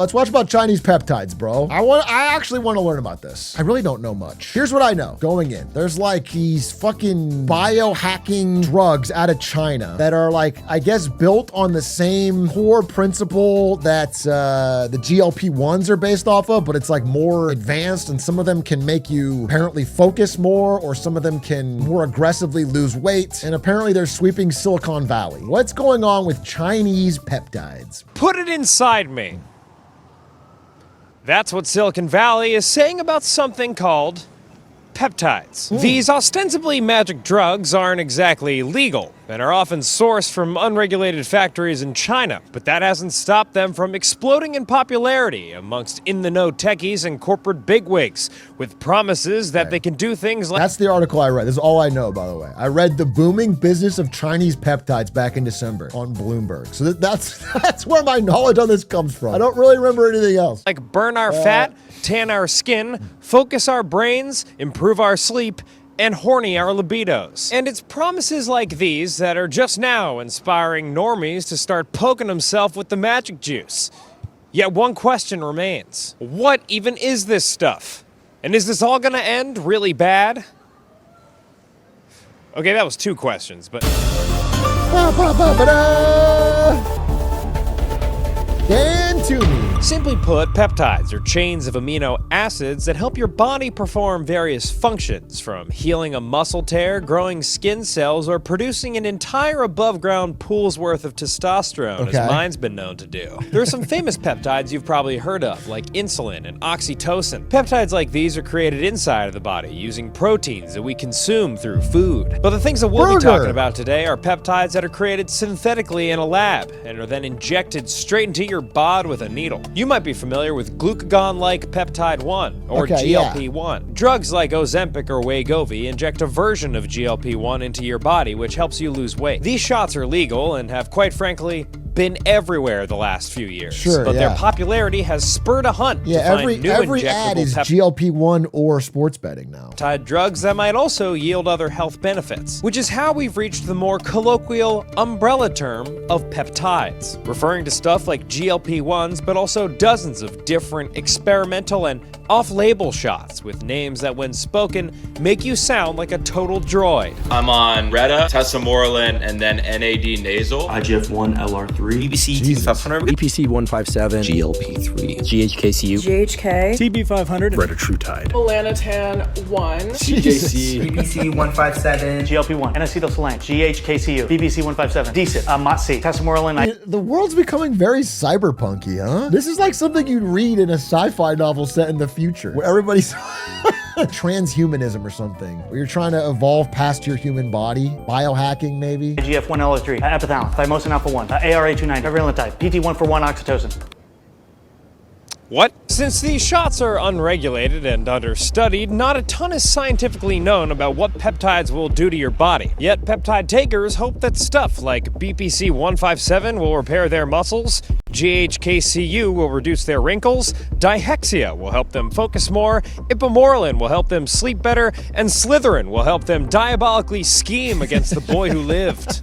Let's watch about Chinese peptides, bro. I actually want to learn about this. I really don't know much. Here's what I know going in. There's like these fucking biohacking drugs out of China that are like, I guess, built on the same core principle that the GLP-1s are based off of, but it's like more advanced, and some of them can make you apparently focus more, or some of them can more aggressively lose weight, and apparently they're sweeping Silicon Valley. What's going on with Chinese peptides? Put it inside me. That's what Silicon Valley is saying about something called peptides. These ostensibly magic drugs aren't exactly legal and are often sourced from unregulated factories in China, but that hasn't stopped them from exploding in popularity amongst in-the-know techies and corporate bigwigs, with promises that they can do things like— That's the article I read. This is all I know, by the way. I read The Booming Business of Chinese Peptides back in December on Bloomberg. So that's where my knowledge on this comes from. I don't really remember anything else. like burn our fat, tan our skin, focus our brains, improve our sleep, and horny our libidos. And it's promises like these that are just now inspiring normies to start poking themselves with the magic juice. Yet one question remains. What even is this stuff? And is this all gonna end really bad? Okay, that was two questions, but— Dan Toomey. Simply put, peptides are chains of amino acids that help your body perform various functions, from healing a muscle tear, growing skin cells, or producing an entire above-ground pool's worth of testosterone, as mine's been known to do. There are some famous peptides you've probably heard of, like insulin and oxytocin. Peptides like these are created inside of the body using proteins that we consume through food. But the things that we'll be talking about today are peptides that are created synthetically in a lab and are then injected straight into your bod with a needle. You might be familiar with glucagon-like peptide 1, or GLP-1. Drugs like Ozempic or Wegovy inject a version of GLP-1 into your body, which helps you lose weight. These shots are legal and have, quite frankly, been everywhere the last few years. But their popularity has spurred a hunt to find new every ad is GLP-1 or sports betting now. Peptide drugs that might also yield other health benefits, which is how we've reached the more colloquial umbrella term of peptides, referring to stuff like GLP-1s, but also dozens of different experimental and off-label shots with names that, when spoken, make you sound like a total droid. I'm on Retta, tesamorelin, and then NAD nasal. IGF-1, LR3, BBC TB500, EPC 157, GLP-3, GHKCU, GHK, TB500, retatrutide, Melanotan 1, TJC, BBC 157, GLP-1, N-acetylcholine, GHKCU, BBC 157, DCIT, MOTC, tesamorelin. The world's becoming very cyberpunky, huh? This is like something you'd read in a sci-fi novel set in the future, where everybody's transhumanism or something, where you're trying to evolve past your human body, biohacking maybe. IGF-1, LR3, epithalon, thymosin alpha-1, ARA29, virilantide, PT1 for 1 oxytocin. What? Since these shots are unregulated and understudied, not a ton is scientifically known about what peptides will do to your body. Yet peptide takers hope that stuff like BPC 157 will repair their muscles, GHKCU will reduce their wrinkles, dihexia will help them focus more, ipamorelin will help them sleep better, and Slytherin will help them diabolically scheme against the boy who lived.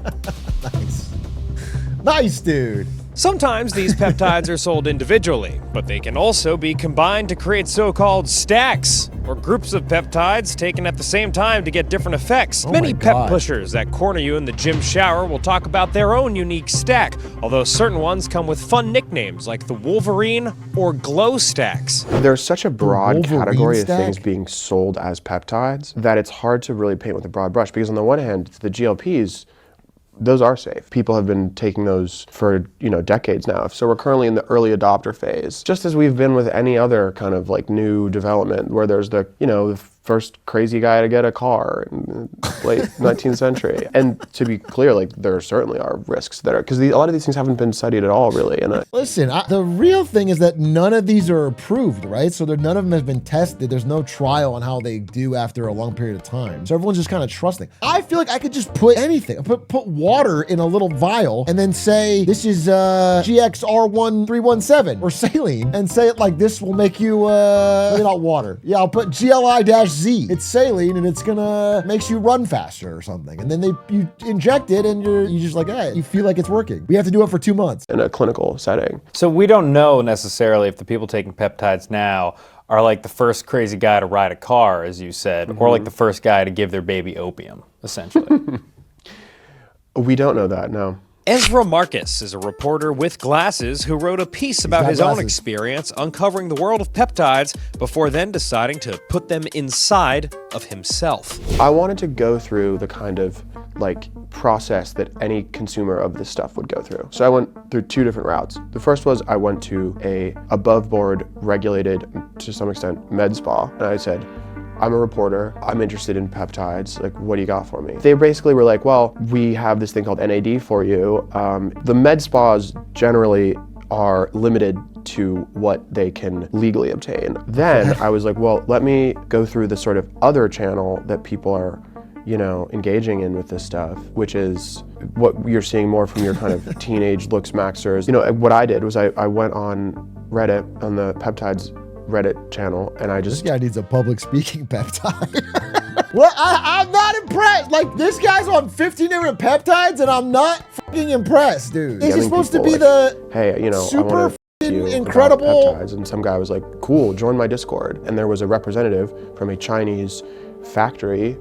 Nice, dude. Sometimes these peptides are sold individually, but they can also be combined to create so-called stacks, or groups of peptides taken at the same time to get different effects. Many pep pushers that corner you in the gym shower will talk about their own unique stack, although certain ones come with fun nicknames like the Wolverine or Glow stacks. There's such a broad category of things being sold as peptides that it's hard to really paint with a broad brush, because on the one hand, the GLPs, those are safe. People have been taking those for, decades now. So we're currently in the early adopter phase, just as we've been with any other kind of like new development where there's the first crazy guy to get a car in the late 19th century. And to be clear, like there certainly are risks that are, because a lot of these things haven't been studied at all, really. And listen, the real thing is that none of these are approved, right? So none of them has been tested. There's no trial on how they do after a long period of time. So everyone's just kind of trusting. I feel like I could just put anything, put water in a little vial and then say, this is GXR1317 or saline, and say it like this will make you, maybe not water. Yeah, I'll put GLI-0 Z. It's saline and it's gonna makes you run faster or something. And then you inject it and you just like, hey, you feel like it's working. We have to do it for 2 months. In a clinical setting. So we don't know necessarily if the people taking peptides now are like the first crazy guy to ride a car, as you said, or like the first guy to give their baby opium, essentially. We don't know that, no. Ezra Marcus is a reporter with glasses who wrote a piece about his own experience uncovering the world of peptides before then deciding to put them inside of himself. I wanted to go through the kind of like process that any consumer of this stuff would go through. So I went through 2 different routes. The first was I went to a above board regulated, to some extent, med spa, and I said, I'm a reporter, I'm interested in peptides, like what do you got for me? They basically were like, well, we have this thing called NAD for you. The med spas generally are limited to what they can legally obtain. Then I was like, well, let me go through the sort of other channel that people are, you know, engaging in with this stuff, which is what you're seeing more from your kind of teenage looks maxers. You know, what I did was I went on Reddit, on the peptides Reddit channel, and I just... This guy needs a public speaking peptide. Well, I'm not impressed. Like, this guy's on 15 different peptides, and I'm not fucking impressed, dude. Is he supposed to be like, the hey, you know, super incredible peptides? And some guy was like, cool, join my Discord. And there was a representative from a Chinese factory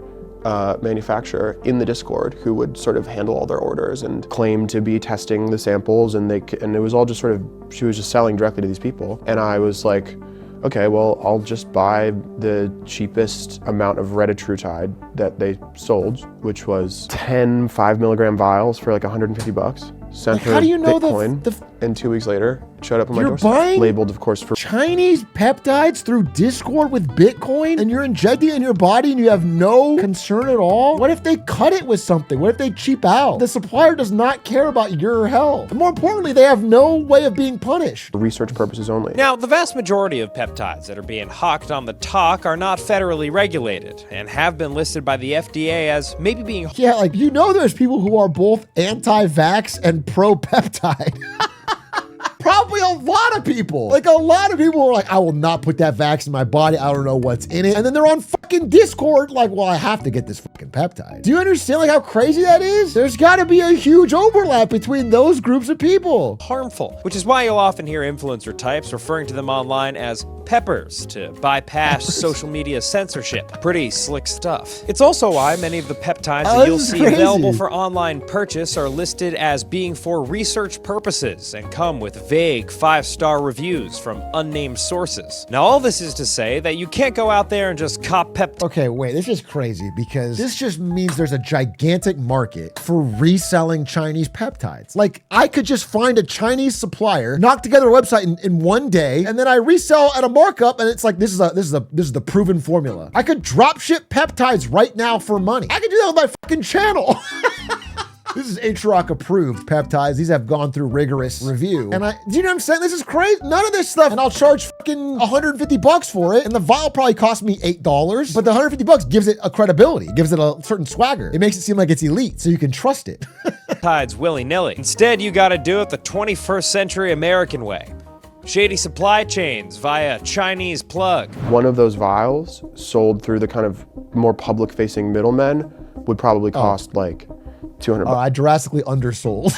manufacturer in the Discord who would sort of handle all their orders and claim to be testing the samples, and it was all just sort of, she was just selling directly to these people. And I was like, okay, well, I'll just buy the cheapest amount of retatrutide that they sold, which was 10 5-milligram vials for like $150. Sent her how do you know Bitcoin, and 2 weeks later, showed up on my you're doorstep. buying Labeled, of course, for Chinese peptides through Discord with Bitcoin, and you're injecting it in your body and you have no concern at all? What if they cut it with something? What if they cheap out? The supplier does not care about your health. And more importantly, they have no way of being punished. For research purposes only. Now, the vast majority of peptides that are being hawked on the talk are not federally regulated and have been listed by the FDA as maybe being... Yeah, like, you know there's people who are both anti-vax and pro-peptide. Probably a lot of people. Like, a lot of people are like, I will not put that vax in my body. I don't know what's in it. And then they're on fucking Discord like, well, I have to get this fucking peptide. Do you understand like how crazy that is? There's gotta be a huge overlap between those groups of people. Harmful, which is why you'll often hear influencer types referring to them online as peppers to bypass social media censorship. Pretty slick stuff. It's also why many of the peptides that you'll see available for online purchase are listed as being for research purposes and come with vague 5-star reviews from unnamed sources. Now, all this is to say that you can't go out there and just cop peptides. Okay, wait, this is crazy because this just means there's a gigantic market for reselling Chinese peptides. Like, I could just find a Chinese supplier, knock together a website in one day, and then I resell at a markup, and it's like, this is the proven formula. I could drop ship peptides right now for money. I could do that with my fucking channel. This is Atrioc approved peptides. These have gone through rigorous review. And do you know what I'm saying? This is crazy. None of this stuff, and I'll charge fucking $150 for it. And the vial probably cost me $8, but the $150 gives it a credibility, gives it a certain swagger. It makes it seem like it's elite, so you can trust it. Peptides willy-nilly. Instead, you gotta do it the 21st century American way. Shady supply chains via Chinese plug. One of those vials sold through the kind of more public-facing middlemen would probably cost like $200. I drastically undersold.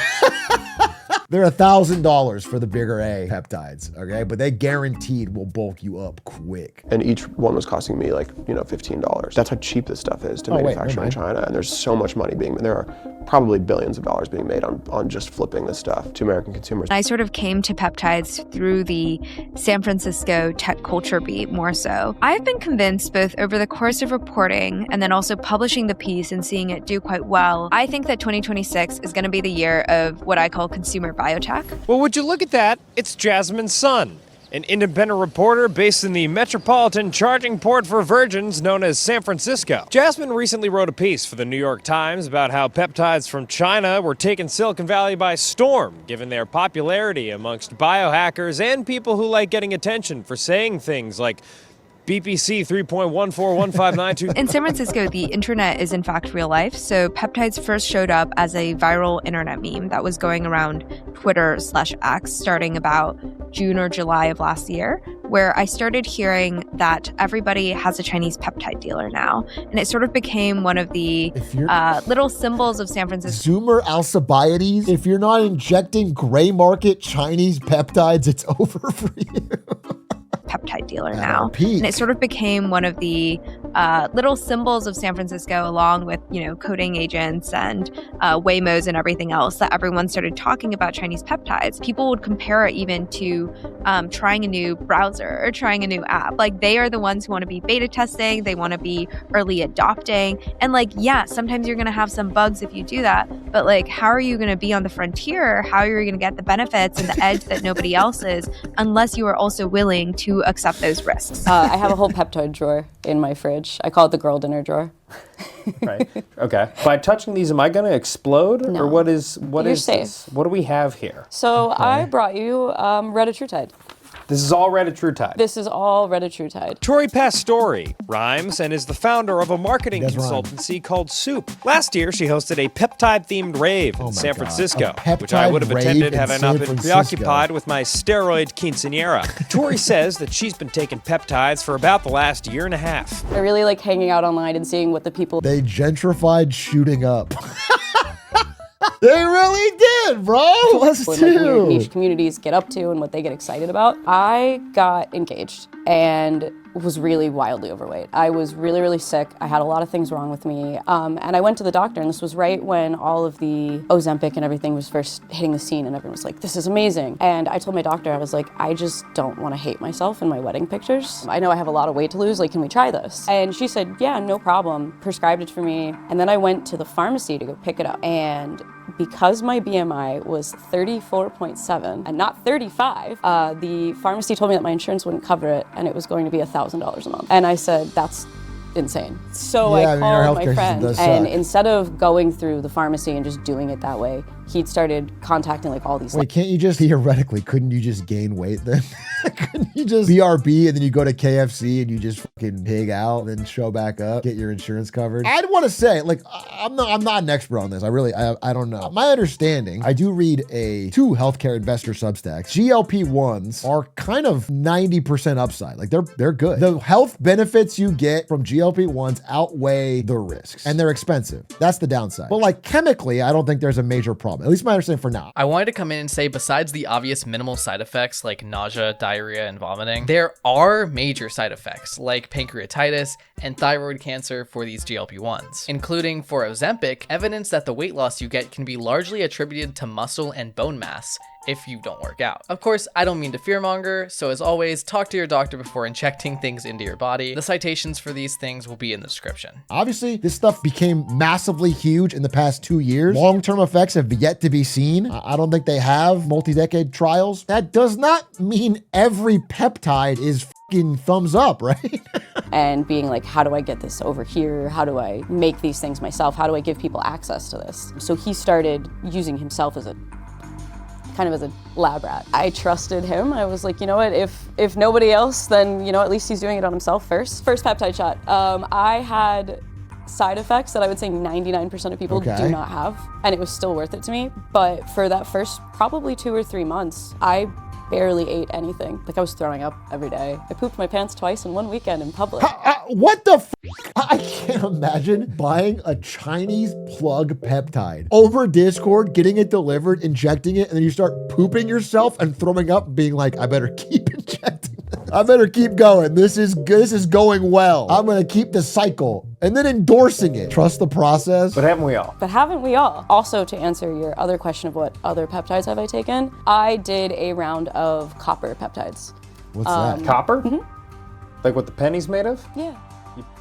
They're $1,000 for the bigger A peptides, okay? But they guaranteed will bulk you up quick. And each one was costing me like, you know, $15. That's how cheap this stuff is to manufacture in China. And there's so much money there are probably billions of dollars being made on just flipping this stuff to American consumers. I sort of came to peptides through the San Francisco tech culture beat more so. I've been convinced both over the course of reporting and then also publishing the piece and seeing it do quite well. I think that 2026 is going to be the year of what I call consumer biotech. Well, would you look at that? It's Jasmine's son, an independent reporter based in the metropolitan charging port for virgins known as San Francisco. Jasmine recently wrote a piece for the New York Times about how peptides from China were taking Silicon Valley by storm, given their popularity amongst biohackers and people who like getting attention for saying things like, BPC 3.141592. In San Francisco, the internet is in fact real life. So peptides first showed up as a viral internet meme that was going around Twitter/X starting about June or July of last year, where I started hearing that everybody has a Chinese peptide dealer now. And it sort of became one of the little symbols of San Francisco. Zoomer Alcibiades, if you're not injecting gray market Chinese peptides, it's over for you. Peptide dealer now. Peak. And it sort of became one of the little symbols of San Francisco, along with, coding agents and Waymos and everything else, that everyone started talking about Chinese peptides. People would compare it even to trying a new browser or trying a new app. Like, they are the ones who want to be beta testing, they want to be early adopting. And sometimes you're going to have some bugs if you do that, but how are you going to be on the frontier? How are you going to get the benefits and the edge that nobody else is, unless you are also willing to accept those risks? I have a whole peptide drawer in my fridge. I call it the girl dinner drawer. Right. Okay. By touching these, am I going to explode? No. Or what is safe. this? What do we have here? So I brought you Retatrutide. This is all Retatrutide. This is all Retatrutide. Tori Pastori rhymes and is the founder of a marketing consultancy called Soup. Last year, she hosted a peptide-themed rave in San Francisco, which I would have attended had I not been preoccupied with my steroid quinceañera. Tori says that she's been taking peptides for about the last year and a half. I really like hanging out online and seeing what the people... They gentrified shooting up. They really did, bro. Us when too. Niche communities get up to and what they get excited about. I got engaged and was really wildly overweight. I was really, really sick. I had a lot of things wrong with me. And I went to the doctor, and this was right when all of the Ozempic and everything was first hitting the scene, and everyone was like, this is amazing. And I told my doctor, I was like, I just don't want to hate myself in my wedding pictures. I know I have a lot of weight to lose, can we try this? And she said, yeah, no problem. Prescribed it for me. And then I went to the pharmacy to go pick it up. And because my BMI was 34.7 and not 35, the pharmacy told me that my insurance wouldn't cover it, and it was going to be $1,000 a month. And I said, that's insane. So I called my friend, and instead of going through the pharmacy and just doing it that way, he'd started contacting all these... Wait, couldn't you just gain weight then? Couldn't you just BRB and then you go to KFC and you just fucking pig out and then show back up, get your insurance covered? I'd want to say, I'm not an expert on this. I don't know. My understanding, I do read two healthcare investor substacks. GLP-1s are kind of 90% upside. They're good. The health benefits you get from GLP-1s outweigh the risks, and they're expensive. That's the downside. But chemically, I don't think there's a major problem. At least my understanding for now. I wanted to come in and say, besides the obvious minimal side effects like nausea, diarrhea, and vomiting, there are major side effects like pancreatitis and thyroid cancer for these GLP-1s, including for Ozempic, evidence that the weight loss you get can be largely attributed to muscle and bone mass if you don't work out. Of course, I don't mean to fearmonger, so as always, talk to your doctor before injecting things into your body. The citations for these things will be in the description. Obviously, this stuff became massively huge in the past 2 years. Long-term effects have yet to be seen. I don't think they have multi-decade trials. That does not mean every peptide is fucking thumbs up, right? And being how do I get this over here? How do I make these things myself? How do I give people access to this? So he started using himself as a lab rat. I trusted him. I was like, you know what, if nobody else, then, at least he's doing it on himself first. First peptide shot. I had side effects that I would say 99% of people do not have, and it was still worth it to me. But for that first probably 2 or 3 months, I barely ate anything. I was throwing up every day. I pooped my pants twice in one weekend in public. What the f? I can't imagine buying a Chinese plug peptide over Discord, getting it delivered, injecting it, and then you start pooping yourself and throwing up, being like, I better keep injecting this. I better keep going. This is going well. I'm gonna keep the cycle. And then endorsing it. Trust the process. But haven't we all? Also, to answer your other question of what other peptides have I taken, I did a round of copper peptides. What's that? Copper? Mm-hmm. Like what the penny's made of? Yeah.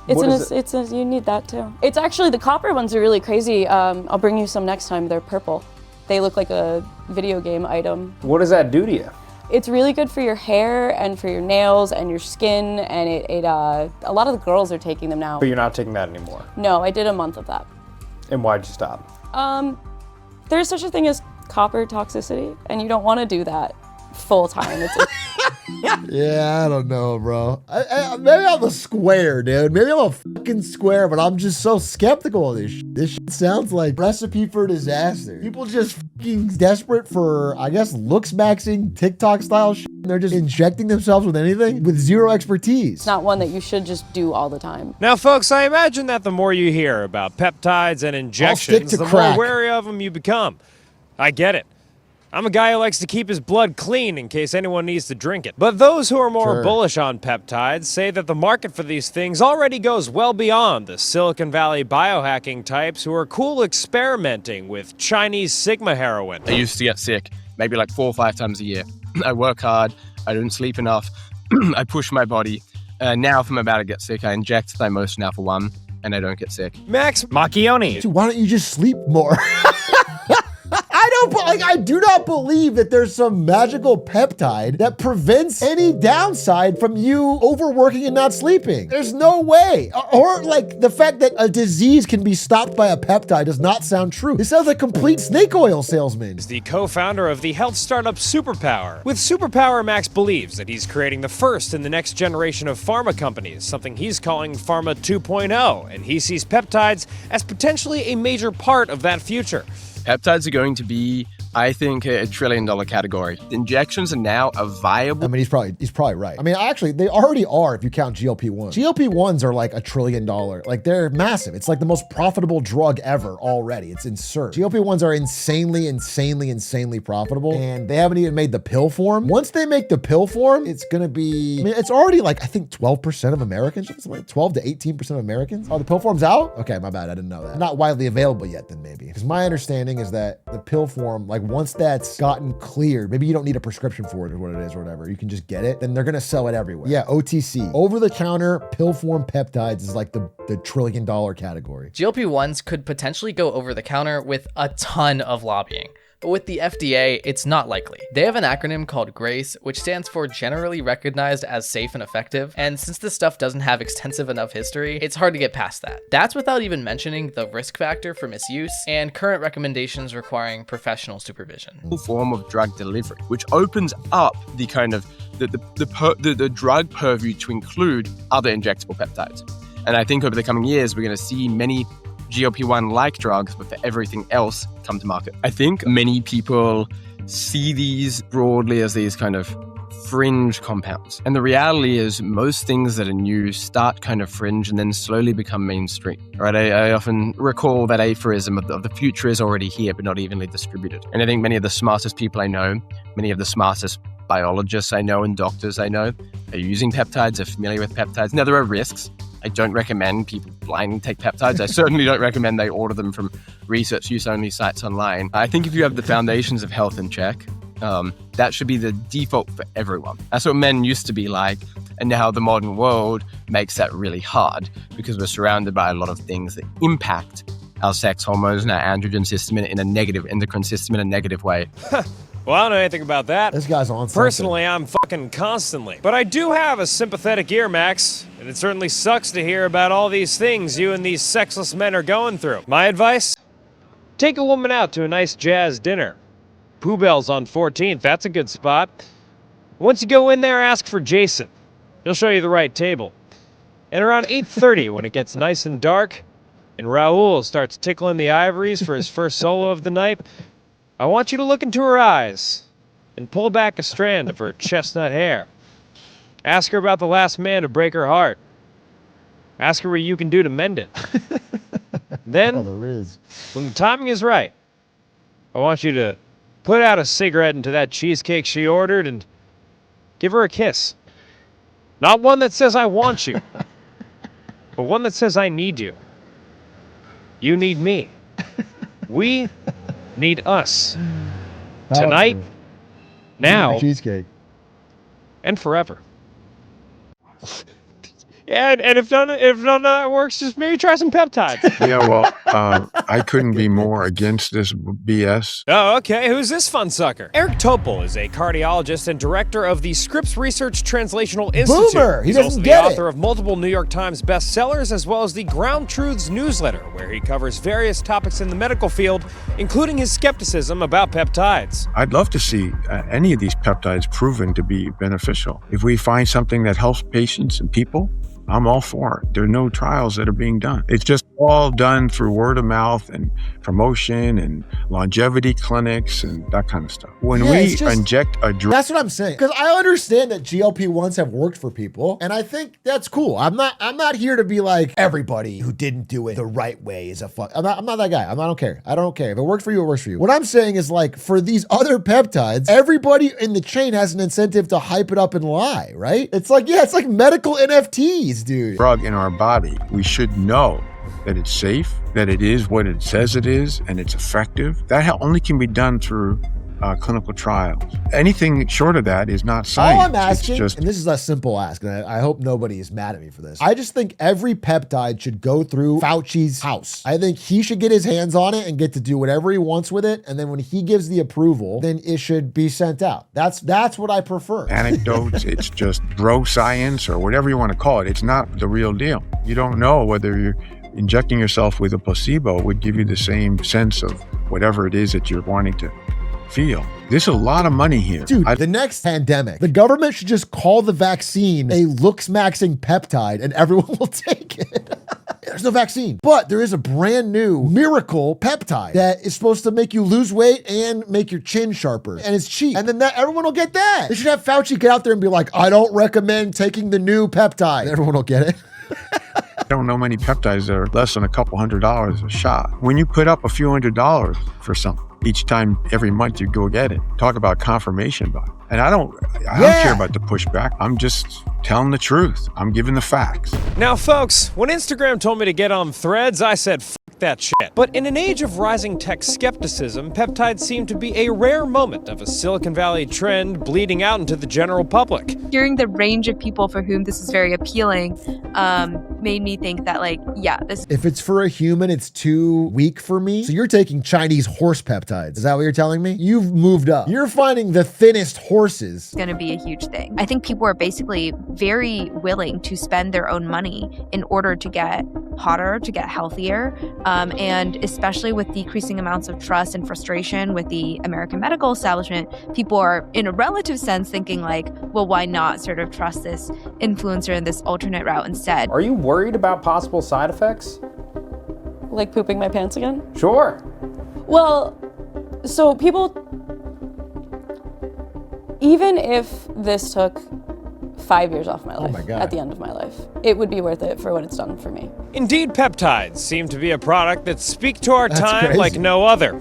You need that too. It's actually, the copper ones are really crazy. I'll bring you some next time. They're purple. They look like a video game item. What does that do to you? It's really good for your hair and for your nails and your skin, and a lot of the girls are taking them now. But you're not taking that anymore? No, I did a month of that. And why'd you stop? There's such a thing as copper toxicity, and you don't want to do that full time. Yeah, I don't know, bro. Maybe I'm a square, dude. Maybe I'm a fucking square, but I'm just so skeptical of this shit. This shit sounds like recipe for disaster. People just fucking desperate for, I guess, looks maxing TikTok style shit. And they're just injecting themselves with anything with zero expertise. It's not one that you should just do all the time. Now, folks, I imagine that the more you hear about peptides and injections, the more wary of them you become. I get it. I'm a guy who likes to keep his blood clean in case anyone needs to drink it. But those who are more bullish on peptides say that the market for these things already goes well beyond the Silicon Valley biohacking types who are cool experimenting with Chinese Sigma heroin. I used to get sick maybe like 4 or 5 times a year. I work hard, I don't sleep enough, I push my body. Now if I'm about to get sick, I inject Thymosin Alpha-1 and I don't get sick. Max Macchioni. Dude, why don't you just sleep more? I do not believe that there's some magical peptide that prevents any downside from you overworking and not sleeping. There's no way. Or like the fact that a disease can be stopped by a peptide does not sound true. It sounds like complete snake oil salesman. Is the co-founder of the health startup Superpower. With Superpower, Max believes that he's creating the first in the next generation of pharma companies, something he's calling Pharma 2.0, and he sees peptides as potentially a major part of that future. Peptides are going to be, I think, $1 trillion category. Injections are now a viable. I mean, he's probably right. I mean, actually, they already are if you count GLP-1s. GLP-1s are like $1 trillion. Like they're massive. It's like the most profitable drug ever already. It's absurd. GLP-1s are insanely profitable, and they haven't even made the pill form. Once they make the pill form, it's gonna be. I mean, it's already like I think 12% of Americans, something like 12 to 18% of Americans. Oh, the pill form's out? Okay, my bad. I didn't know that. Not widely available yet, then maybe. Because my understanding is that the pill form, like once that's gotten cleared, maybe you don't need a prescription for it or what it is or whatever, you can just get it, then they're gonna sell it everywhere. Yeah, OTC, over-the-counter pill form peptides is like the $1 trillion category. GLP-1s could potentially go over the counter with a ton of lobbying. But with the FDA, it's not likely. They have an acronym called GRACE, which stands for Generally Recognized as Safe and Effective, and since this stuff doesn't have extensive enough history, it's hard to get past that. That's without even mentioning the risk factor for misuse and current recommendations requiring professional supervision. Form of drug delivery, which opens up the kind of the drug purview to include other injectable peptides. And I think over the coming years, we're going to see many GLP-1-like drugs, but for everything else, come to market. I think many people see these broadly as these kind of fringe compounds. And the reality is most things that are new start kind of fringe and then slowly become mainstream, right? I often recall that aphorism of the future is already here, but not evenly distributed. And I think many of the smartest people I know, many of the smartest biologists I know and doctors I know are using peptides, are familiar with peptides. Now, there are risks. I don't recommend people blindly take peptides. I certainly don't recommend they order them from research use only sites online. I think if you have the foundations of health in check, that should be the default for everyone. That's what men used to be like. And now the modern world makes that really hard because we're surrounded by a lot of things that impact our sex hormones and our androgen system in a negative, endocrine system in a negative way. Well, I don't know anything about that. This guy's on something. Personally, I'm fucking constantly. But I do have a sympathetic ear, Max. And it certainly sucks to hear about all these things you and these sexless men are going through. My advice? Take a woman out to a nice jazz dinner. Pooh Bell's on 14th, that's a good spot. Once you go in there, ask for Jason. He'll show you the right table. And around 8:30, when it gets nice and dark, and Raoul starts tickling the ivories for his first solo of the night, I want you to look into her eyes and pull back a strand of her chestnut hair. Ask her about the last man to break her heart. Ask her what you can do to mend it. Then, when the timing is right, I want you to put out a cigarette into that cheesecake she ordered and give her a kiss. Not one that says I want you, but one that says I need you. You need me. We need us. Tonight, now, cheesecake, and forever. Yeah, and if none of that works, just maybe try some peptides. Yeah, well, I couldn't be more against this BS. Oh, okay. Who's this fun sucker? Eric Topol is a cardiologist and director of the Scripps Research Translational Institute. Boomer! He He's doesn't also the get it. author of multiple New York Times bestsellers, as well as the Ground Truths newsletter, where he covers various topics in the medical field, including his skepticism about peptides. I'd love to see any of these peptides proven to be beneficial. If we find something that helps patients and people, I'm all for it. There are no trials that are being done. It's just all done through word of mouth and promotion and longevity clinics and that kind of stuff. When we inject a drug... That's what I'm saying. Because I understand that GLP-1s have worked for people, and I think that's cool. I'm not here to be like, everybody who didn't do it the right way is a fuck. I'm not that guy. I don't care. I don't care. If it works for you, it works for you. What I'm saying is, like, for these other peptides, everybody in the chain has an incentive to hype it up and lie, right? It's like, yeah, it's like medical NFTs. Dude. Drug in our body, we should know that it's safe, that it is what it says it is, and it's effective. That only can be done through clinical trials. Anything short of that is not science. All I'm asking, it's just, and this is a simple ask, and I hope nobody is mad at me for this. I just think every peptide should go through Fauci's house. I think he should get his hands on it and get to do whatever he wants with it. And then when he gives the approval, then it should be sent out. That's what I prefer. Anecdotes, it's just bro science or whatever you want to call it. It's not the real deal. You don't know whether you're injecting yourself with a placebo would give you the same sense of whatever it is that you're wanting to feel. There's a lot of money here. Dude, the next pandemic, the government should just call the vaccine a looks-maxing peptide and everyone will take it. There's no vaccine, but there is a brand new miracle peptide that is supposed to make you lose weight and make your chin sharper. And it's cheap. And then everyone will get that. They should have Fauci get out there and be like, I don't recommend taking the new peptide. And everyone will get it. I don't know many peptides that are less than a couple $100 a shot. When you put up a few $100s for something, each time every month you go get it, talk about confirmation bias. And I don't care about the pushback. I'm just telling the truth. I'm giving the facts. Now, folks, when Instagram told me to get on Threads, I said, F that shit. But in an age of rising tech skepticism, peptides seem to be a rare moment of a Silicon Valley trend bleeding out into the general public. Hearing the range of people for whom this is very appealing made me think that, like, yeah, this... If it's for a human, it's too weak for me. So you're taking Chinese horse peptides. Is that what you're telling me? You've moved up. You're finding the thinnest horses. It's going to be a huge thing. I think people are basically very willing to spend their own money in order to get hotter, to get healthier, and especially with decreasing amounts of trust and frustration with the American medical establishment, people are, in a relative sense, thinking like, well, why not sort of trust this influencer in this alternate route instead? Are you worried about possible side effects? Like pooping my pants again? Sure. Well, so people, even if this took 5 years off my life at the end of my life, it would be worth it for what it's done for me. Indeed, peptides seem to be a product that speak to our time like no other.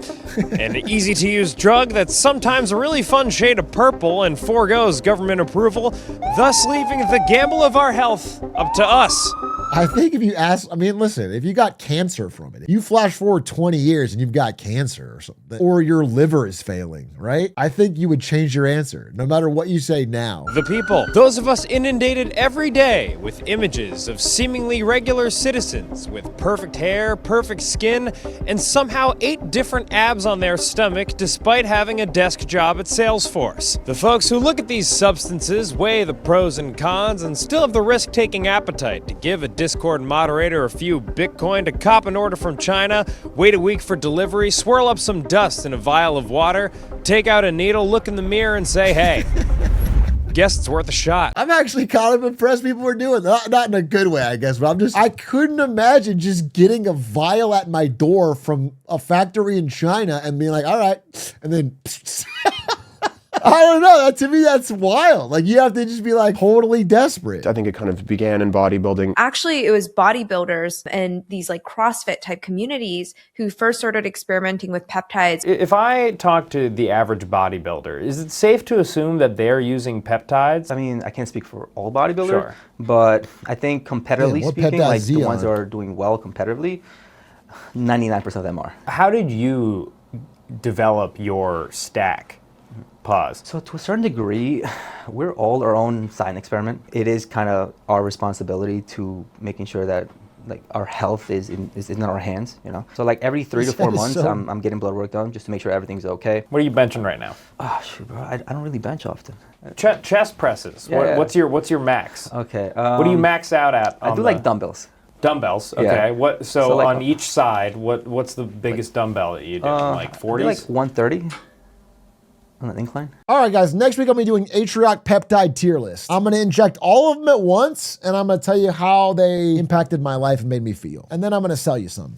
An easy-to-use drug that's sometimes a really fun shade of purple and forgoes government approval, thus leaving the gamble of our health up to us. I think if you ask, I mean, listen, if you got cancer from it, you flash forward 20 years and you've got cancer or something, or your liver is failing, right? I think you would change your answer, no matter what you say now. The people, those of us inundated every day with images of seemingly regular citizens with perfect hair, perfect skin, and somehow 8 different abs on their stomach despite having a desk job at Salesforce. The folks who look at these substances, weigh the pros and cons, and still have the risk-taking appetite to give a Discord moderator a few Bitcoin to cop an order from China, wait a week for delivery, swirl up some dust in a vial of water, take out a needle, look in the mirror and say, hey, guess it's worth a shot. I'm actually kind of impressed people were doing that. Not in a good way, I guess, but I couldn't imagine just getting a vial at my door from a factory in China and being like, all right, and then I don't know. To me, that's wild. Like, you have to just be like totally desperate. I think it kind of began in bodybuilding. Actually, it was bodybuilders and these like CrossFit type communities who first started experimenting with peptides. If I talk to the average bodybuilder, is it safe to assume that they're using peptides? I mean, I can't speak for all bodybuilders, but I think competitively speaking, like the ones that are doing well competitively, 99% of them are. How did you develop your stack Pause. So to a certain degree, we're all our own science experiment. It is kind of our responsibility to making sure that like our health is in our hands, you know. So like every 3 to 4 months, I'm getting blood work done just to make sure everything's okay. What are you benching right now? Oh shoot, bro, I don't really bench often. Chest presses. Yeah, What's your max? Okay. What do you max out at? I do like dumbbells. Dumbbells. Okay. Yeah. What? So like, on each side, what's the biggest dumbbell that you do? Like 40s? Like 130 on an incline. All right, guys. Next week, I'm going to be doing Atrioc peptide tier list. I'm going to inject all of them at once, and I'm going to tell you how they impacted my life and made me feel. And then I'm going to sell you some.